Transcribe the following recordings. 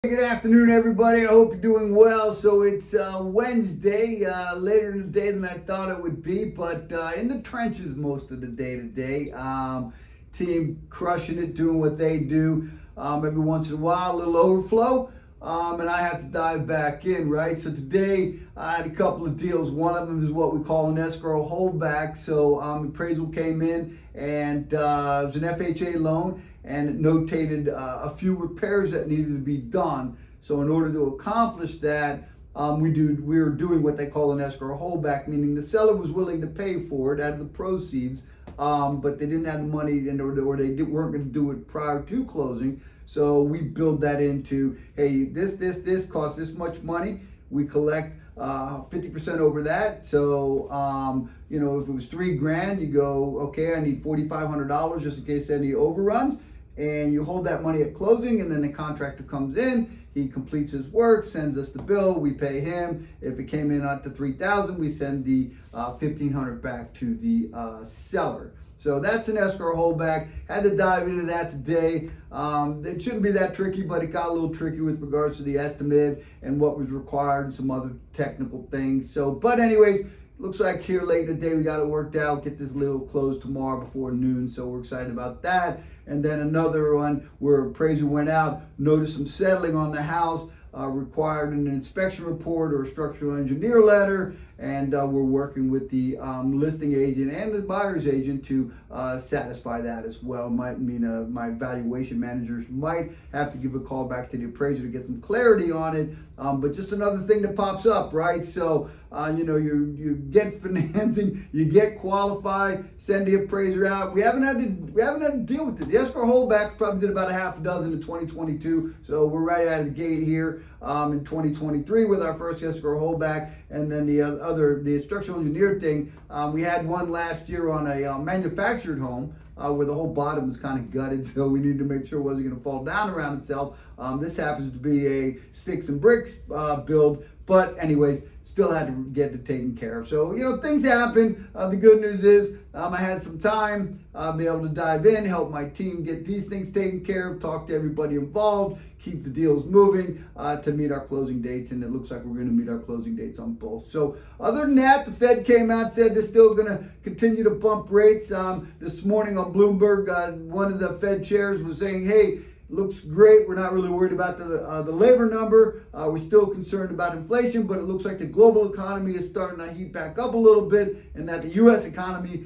Good afternoon, everybody. I hope you're doing well. So it's Wednesday, later in the day than I thought it would be, but in the trenches most of the day today. Team crushing it, doing what they do. Every once in a while, a little overflow, and I have to dive back in, right? So today I had a couple of deals. One of them is what we call an escrow holdback. So appraisal came in, and it was an FHA loan, and it notated a few repairs that needed to be done. So in order to accomplish that, we were doing what they call an escrow holdback, meaning the seller was willing to pay for it out of the proceeds, but they didn't have the money or they weren't going to do it prior to closing. So we build that into, hey, this costs this much money. We collect 50% over that. So, if it was $3,000, you go, okay, I need $4,500 just in case any overruns. And you hold that money at closing, and then the contractor comes in, he completes his work, sends us the bill, we pay him. If it came in at the $3,000, we send the $1,500 back to the seller. So that's an escrow holdback. Had to dive into that today. It shouldn't be that tricky, but it got a little tricky with regards to the estimate and what was required and some other technical things. So, but anyways, looks like here late in the day we got it worked out, get this little closed tomorrow before noon, so we're excited about that. And then another one where appraiser went out, noticed some settling on the house, required an inspection report or a structural engineer letter, and we're working with the listing agent and the buyer's agent to satisfy that as well. Might mean my valuation managers might have to give a call back to the appraiser to get some clarity on it, but just another thing that pops up, right? So you get financing, you get qualified, send the appraiser out. We haven't had to deal with this. The escrow holdback probably did about a half a dozen in 2022, so we're right out of the gate here in 2023 with our first escrow holdback. And then the structural engineer thing, we had one last year on a manufactured home where the whole bottom was kind of gutted, so we needed to make sure it wasn't going to fall down around itself. This happens to be a sticks and bricks build, but anyways, still had to get it taken care of. So, things happen. The good news is I had some time, be able to dive in, help my team get these things taken care of, talk to everybody involved, keep the deals moving to meet our closing dates. And it looks like we're going to meet our closing dates on both. So other than that, the Fed came out, said they're still going to continue to bump rates. This morning on Bloomberg, one of the Fed chairs was saying, hey, looks great. We're not really worried about the labor number. We're still concerned about inflation, but it looks like the global economy is starting to heat back up a little bit, and that the U.S. economy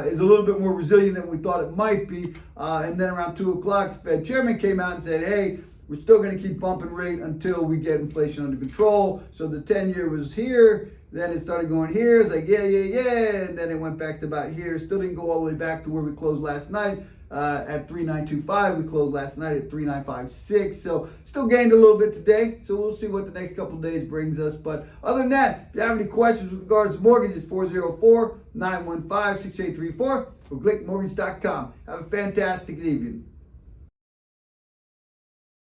is a little bit more resilient than we thought it might be. And then around 2 o'clock, the Fed chairman came out and said, hey, we're still going to keep bumping rate until we get inflation under control. So the 10-year was here. Then it started going here. It's like, yeah. And then it went back to about here. Still didn't go all the way back to where we closed last night. At 3,925, we closed last night at 3,956. So still gained a little bit today. So we'll see what the next couple of days brings us. But other than that, if you have any questions with regards to mortgage, it's 404-915-6834 or glickmortgage.com. Have a fantastic evening.